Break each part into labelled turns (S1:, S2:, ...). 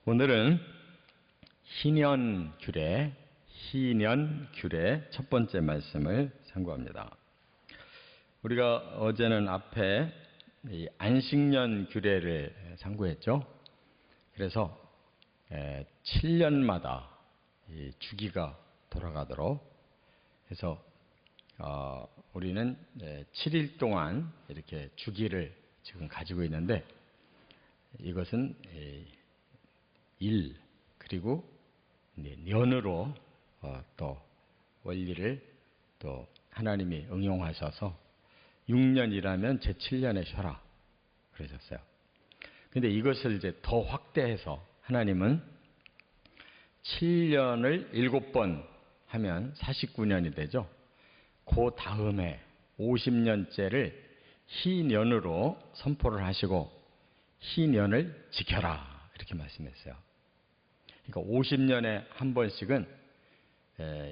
S1: 오늘은 희년규례 첫 번째 말씀을 상고합니다. 우리가 어제는 앞에 이 안식년 규례를 상고했죠. 그래서 7년마다 이 주기가 돌아가도록 해서 우리는 7일 동안 이렇게 주기를 지금 가지고 있는데, 이것은 일 그리고 년으로 또 원리를 또 하나님이 응용하셔서 6년이라면 제7년에 쉬어라 그러셨어요. 근데 이것을 이제 더 확대해서 하나님은 7년을 7번 하면 49년이 되죠. 그 다음에 50년째를 희년으로 선포를 하시고 희년을 지켜라 이렇게 말씀했어요. 그러니까 50년에 한 번씩은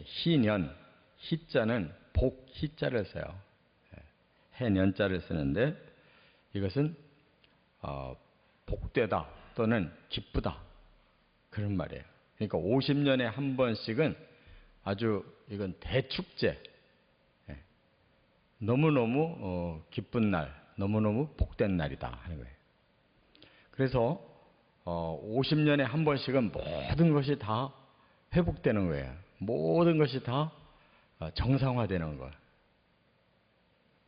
S1: 희년, 희자는 복, 희자를 써요. 해년자를 쓰는데 이것은 복되다 또는 기쁘다 그런 말이에요. 그러니까 50년에 한 번씩은 아주 이건 대축제, 너무너무 기쁜 날, 너무너무 복된 날이다 하는 거예요. 그래서 50년에 한 번씩은 모든 것이 다 회복되는 거예요. 모든 것이 다 정상화되는 거예요.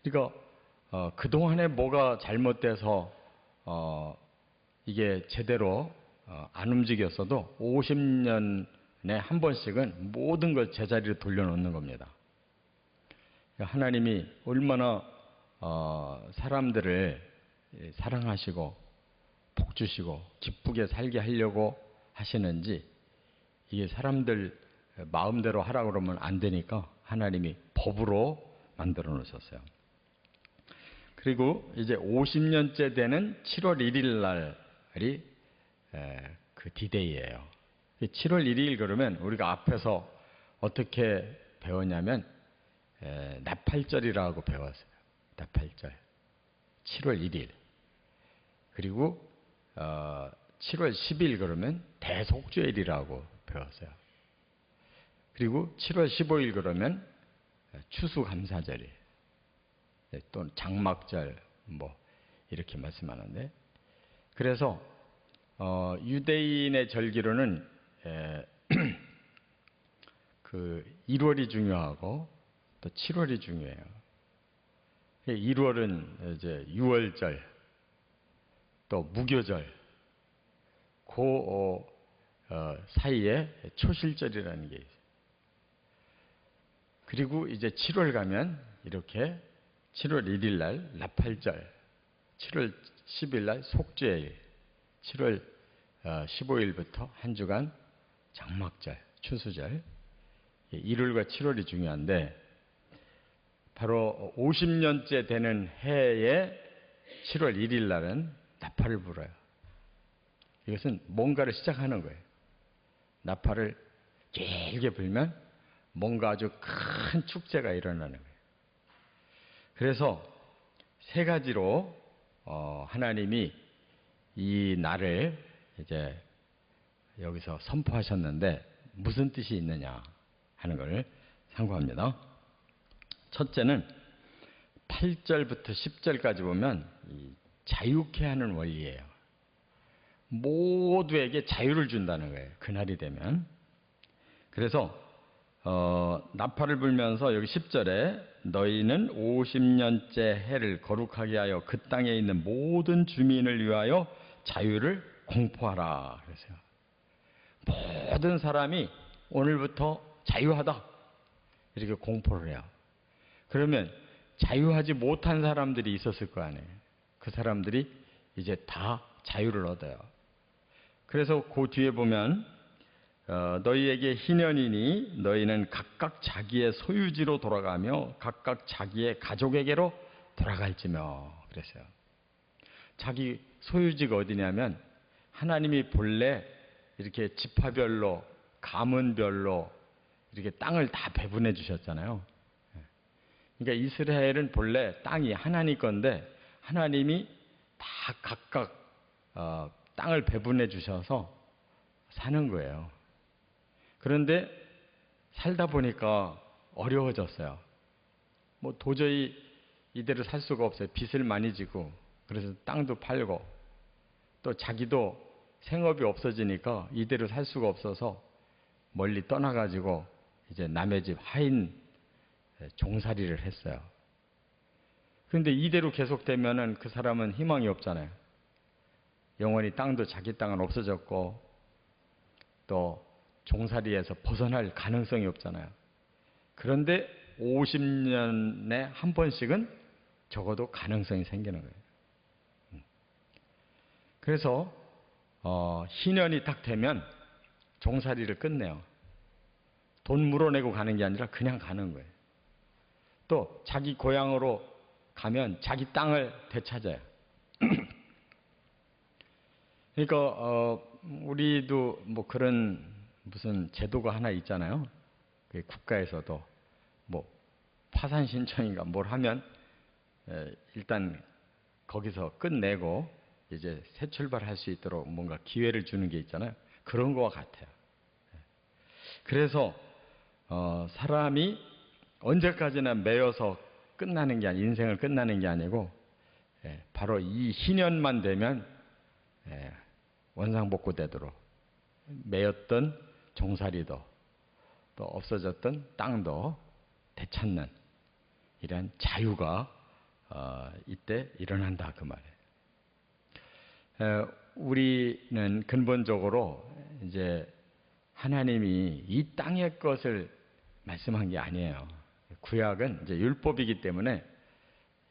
S1: 그러니까 그동안에 뭐가 잘못돼서 이게 제대로 안 움직였어도 50년에 한 번씩은 모든 걸 제자리로 돌려놓는 겁니다. 하나님이 얼마나 사람들을 사랑하시고 복 주시고 기쁘게 살게 하려고 하시는지, 이게 사람들 마음대로 하라고 그러면 안 되니까 하나님이 법으로 만들어 놓으셨어요. 그리고 이제 50년째 되는 7월 1일 날이 그 디데이예요. 7월 1일 그러면 우리가 앞에서 어떻게 배웠냐면 나팔절이라고 배웠어요. 나팔절. 7월 1일. 그리고 7월 10일 그러면 대속죄일이라고 배웠어요. 그리고 7월 15일 그러면 추수감사절이에요. 또는 장막절 뭐 이렇게 말씀하는데, 그래서 유대인의 절기로는 그 1월이 중요하고 또 7월이 중요해요. 1월은 이제 유월절, 또 무교절, 그 사이에 초실절이라는 게 있어요. 그리고 이제 7월 가면 이렇게 7월 1일 날 나팔절, 7월 10일 날 속죄일, 7월 15일부터 한 주간 장막절, 추수절, 1월과 7월이 중요한데, 바로 50년째 되는 해에 7월 1일 날은 나팔을 불어요. 이것은 뭔가를 시작하는 거예요. 나팔을 길게 불면 뭔가 아주 큰 축제가 일어나는 거예요. 그래서 세 가지로 하나님이 이 날을 이제 여기서 선포하셨는데 무슨 뜻이 있느냐 하는 걸 상고합니다. 첫째는 8절부터 10절까지 보면 자유케 하는 원리예요. 모두에게 자유를 준다는 거예요. 그날이 되면. 그래서 나팔을 불면서 여기 10절에 너희는 50년째 해를 거룩하게 하여 그 땅에 있는 모든 주민을 위하여 자유를 공포하라 그랬어요. 모든 사람이 오늘부터 자유하다 이렇게 공포를 해요. 그러면 자유하지 못한 사람들이 있었을 거 아니에요. 그 사람들이 이제 다 자유를 얻어요. 그래서 그 뒤에 보면 너희에게 희년이니 너희는 각각 자기의 소유지로 돌아가며 각각 자기의 가족에게로 돌아갈지며 그랬어요. 자기 소유지가 어디냐면, 하나님이 본래 이렇게 지파별로 가문별로 이렇게 땅을 다 배분해 주셨잖아요. 그러니까 이스라엘은 본래 땅이 하나님 건데 하나님이 다 각각 땅을 배분해 주셔서 사는 거예요. 그런데 살다 보니까 어려워졌어요. 뭐 도저히 이대로 살 수가 없어요. 빚을 많이 지고, 그래서 땅도 팔고, 또 자기도 생업이 없어지니까 이대로 살 수가 없어서 멀리 떠나가지고 이제 남의 집 하인 종살이를 했어요. 그런데 이대로 계속되면은 그 사람은 희망이 없잖아요. 영원히 땅도 자기 땅은 없어졌고, 또 종살이에서 벗어날 가능성이 없잖아요. 그런데 50년에 한 번씩은 적어도 가능성이 생기는 거예요. 그래서 희년이 딱 되면 종살이를 끝내요. 돈 물어내고 가는 게 아니라 그냥 가는 거예요. 또 자기 고향으로 가면 자기 땅을 되찾아요. 그러니까 우리도 뭐 그런 무슨 제도가 하나 있잖아요. 국가에서도 뭐 파산 신청인가 뭘 하면 일단 거기서 끝내고 이제 새 출발할 수 있도록 뭔가 기회를 주는 게 있잖아요. 그런 거와 같아요. 그래서 사람이 언제까지나 매여서 끝나는 게 인생을 끝나는 게 아니고 바로 이 희년만 되면 원상복구되도록 매였던 종살이도 또 없어졌던 땅도 되찾는 이런 자유가 이때 일어난다 그 말이에요. 우리는 근본적으로 이제 하나님이 이 땅의 것을 말씀한 게 아니에요. 구약은 이제 율법이기 때문에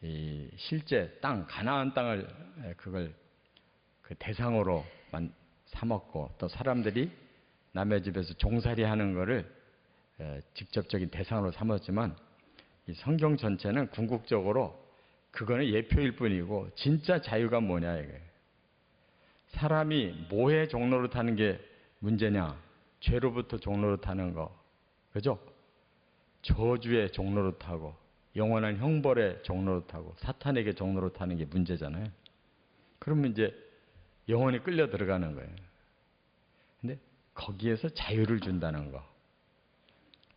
S1: 이 실제 땅 가나안 땅을 그걸 그 대상으로 삼았고, 또 사람들이 남의 집에서 종살이 하는 거를 직접적인 대상으로 삼았지만, 이 성경 전체는 궁극적으로 그거는 예표일 뿐이고 진짜 자유가 뭐냐 이거예요. 사람이 뭐의 종로로 타는 게 문제냐? 죄로부터 종로로 타는 거, 그죠? 저주의 종로로 타고 영원한 형벌의 종로로 타고 사탄에게 종로로 타는 게 문제잖아요. 그러면 이제 영혼이 끌려 들어가는 거예요. 근데 거기에서 자유를 준다는 거.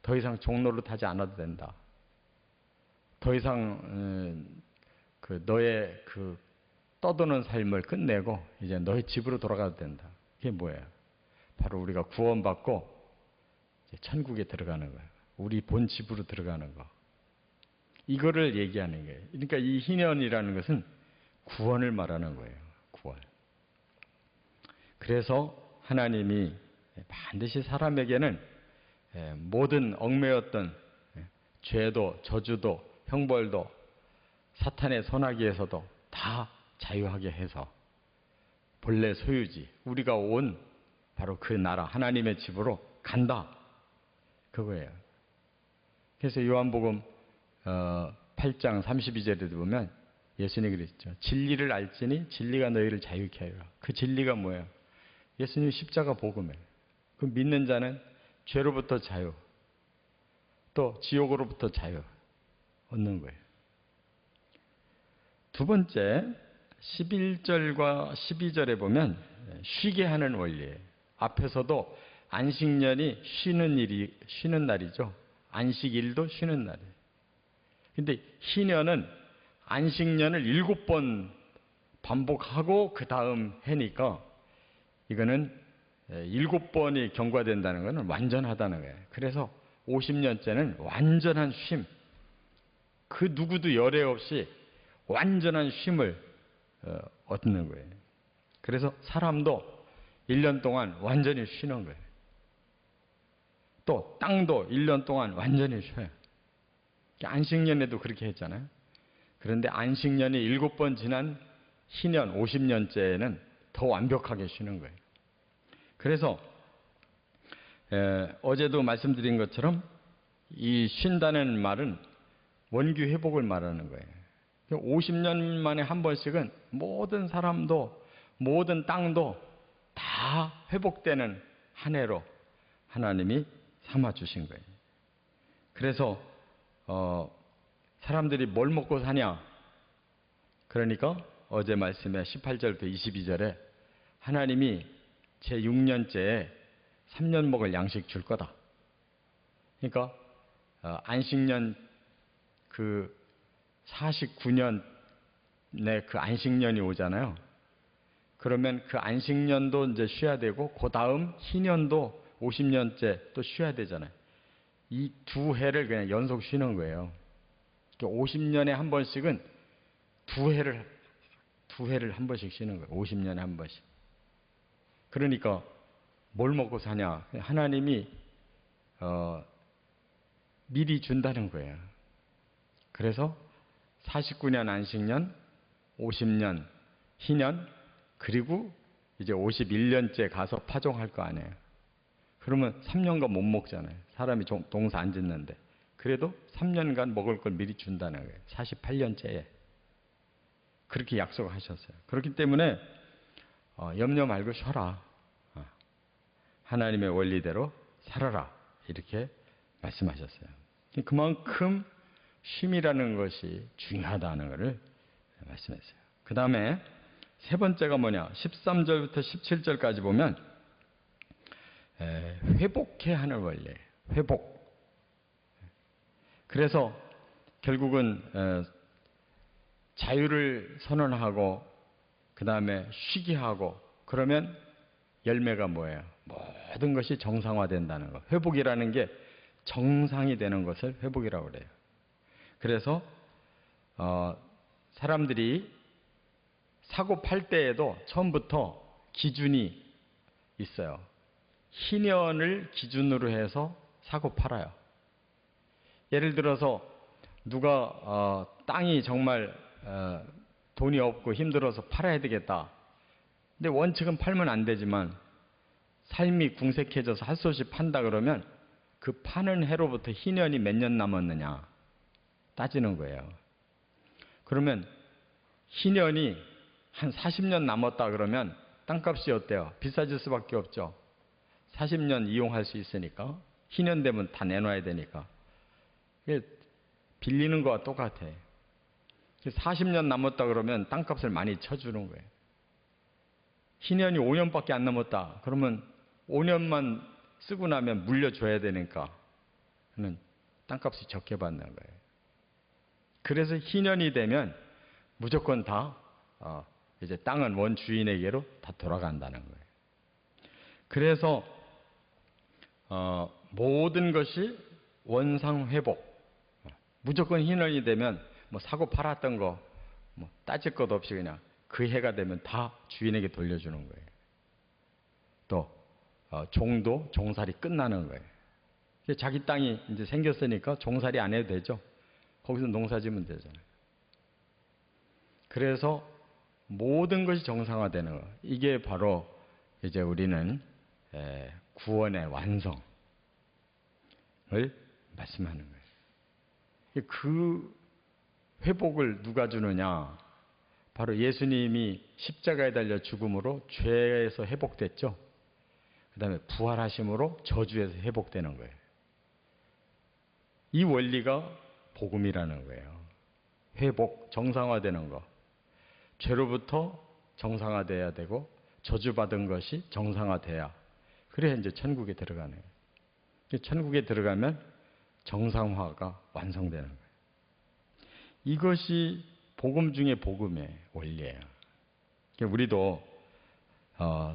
S1: 더 이상 종로로 타지 않아도 된다. 더 이상 너의 그 떠도는 삶을 끝내고 이제 너의 집으로 돌아가도 된다. 이게 뭐예요? 바로 우리가 구원받고 이제 천국에 들어가는 거예요. 우리 본 집으로 들어가는 거. 이거를 얘기하는 거예요. 그러니까 이 희년이라는 것은 구원을 말하는 거예요. 구원. 그래서 하나님이 반드시 사람에게는 모든 얽매였던 죄도 저주도 형벌도 사탄의 손아귀에서도 다 자유하게 해서 본래 소유지 우리가 온 바로 그 나라 하나님의 집으로 간다. 그거예요. 그래서 요한복음 8장 32절에도 보면 예수님이 그랬죠. 진리를 알지니 진리가 너희를 자유케 하리라. 그 진리가 뭐예요? 예수님 십자가 복음이에요. 그 믿는 자는 죄로부터 자유, 또 지옥으로부터 자유 얻는 거예요. 두 번째 11절과 12절에 보면 쉬게 하는 원리예요. 앞에서도 안식년이 쉬는 날이죠. 안식일도 쉬는 날이에요. 근데 희년은 안식년을 7번 반복하고 그 다음 해니까 이거는 7번이 경과된다는 것은 완전하다는 거예요. 그래서 50년째는 완전한 쉼, 그 누구도 열애 없이 완전한 쉼을 얻는 거예요. 그래서 사람도 1년 동안 완전히 쉬는 거예요. 또 땅도 1년 동안 완전히 쉬어요. 안식년에도 그렇게 했잖아요. 그런데 안식년이 7번 지난 희년 50년째에는 더 완벽하게 쉬는 거예요. 그래서 어제도 말씀드린 것처럼 이 쉰다는 말은 원규 회복을 말하는 거예요. 50년 만에 한 번씩은 모든 사람도 모든 땅도 다 회복되는 한 해로 하나님이 삼아 주신 거예요. 그래서 사람들이 뭘 먹고 사냐? 그러니까 어제 말씀에 18절부터 22절에 하나님이 제6년째에 3년 먹을 양식 줄 거다. 그러니까 안식년 그 49년에 그 안식년이 오잖아요. 그러면 그 안식년도 이제 쉬어야 되고 그 다음 희년도 50년째 또 쉬어야 되잖아요. 이 두 해를 그냥 연속 쉬는 거예요. 50년에 한 번씩은 두 해를 한 번씩 쉬는 거예요. 50년에 한 번씩. 그러니까 뭘 먹고 사냐? 하나님이 미리 준다는 거예요. 그래서 49년 안식년, 50년 희년, 그리고 이제 51년째 가서 파종할 거 아니에요. 그러면 3년간 못 먹잖아요. 사람이 농사 안 짓는데. 그래도 3년간 먹을 걸 미리 준다는 거예요. 48년째에. 그렇게 약속하셨어요. 그렇기 때문에 염려 말고 쉬어라. 하나님의 원리대로 살아라. 이렇게 말씀하셨어요. 그만큼 쉼이라는 것이 중요하다는 것을 말씀했어요. 그 다음에 세 번째가 뭐냐? 13절부터 17절까지 보면 회복해야 하는 원리예요. 회복. 그래서 결국은 자유를 선언하고 그 다음에 쉬게 하고 그러면 열매가 뭐예요? 모든 것이 정상화된다는 것. 회복이라는 게 정상이 되는 것을 회복이라고 그래요. 그래서 사람들이 사고 팔 때에도 처음부터 기준이 있어요. 희년을 기준으로 해서 사고 팔아요. 예를 들어서 누가 땅이 정말 돈이 없고 힘들어서 팔아야 되겠다. 근데 원칙은 팔면 안 되지만 삶이 궁색해져서 할 수 없이 판다 그러면 그 파는 해로부터 희년이 몇 년 남았느냐 따지는 거예요. 그러면 희년이 한 40년 남았다 그러면 땅값이 어때요? 비싸질 수밖에 없죠. 40년 이용할 수 있으니까. 희년 되면 다 내놔야 되니까. 빌리는 거와 똑같아. 40년 남았다 그러면 땅값을 많이 쳐주는 거예요. 희년이 5년밖에 안 남았다. 그러면 5년만 쓰고 나면 물려줘야 되니까 땅값이 적게 받는 거예요. 그래서 희년이 되면 무조건 다 이제 땅은 원주인에게로 다 돌아간다는 거예요. 그래서 모든 것이 원상회복. 무조건 희년이 되면 뭐 사고 팔았던 거 뭐 따질 것 없이 그냥 그 해가 되면 다 주인에게 돌려주는 거예요. 또 종도 종살이 끝나는 거예요. 자기 땅이 이제 생겼으니까 종살이 안 해도 되죠. 거기서 농사 지면 되잖아요. 그래서 모든 것이 정상화되는 거. 이게 바로 이제 우리는 구원의 완성을 말씀하는 거예요. 그 회복을 누가 주느냐? 바로 예수님이 십자가에 달려 죽음으로 죄에서 회복됐죠. 그 다음에 부활하심으로 저주에서 회복되는 거예요. 이 원리가 복음이라는 거예요. 회복, 정상화되는 거. 죄로부터 정상화돼야 되고 저주받은 것이 정상화돼야 그래야 이제 천국에 들어가는 거예요. 천국에 들어가면 정상화가 완성되는 거예요. 이것이 복음 중에 복음의 원리예요. 우리도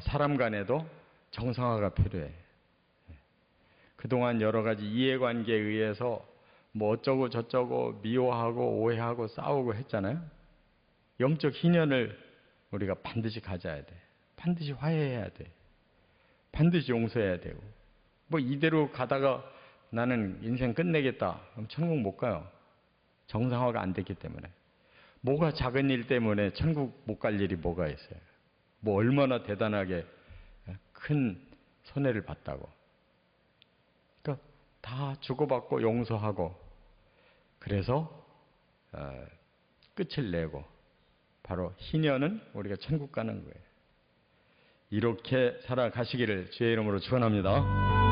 S1: 사람 간에도 정상화가 필요해. 그동안 여러 가지 이해관계에 의해서 뭐 어쩌고 저쩌고 미워하고 오해하고 싸우고 했잖아요. 영적 희년을 우리가 반드시 가져야 돼. 반드시 화해해야 돼. 반드시 용서해야 되고. 뭐 이대로 가다가 나는 인생 끝내겠다. 그럼 천국 못 가요. 정상화가 안 됐기 때문에. 뭐가 작은 일 때문에 천국 못 갈 일이 뭐가 있어요. 뭐 얼마나 대단하게 큰 손해를 봤다고. 그러니까 다 주고받고 용서하고 그래서 끝을 내고 바로 희년은 우리가 천국 가는 거예요. 이렇게 살아가시기를 주의 이름으로 축원합니다.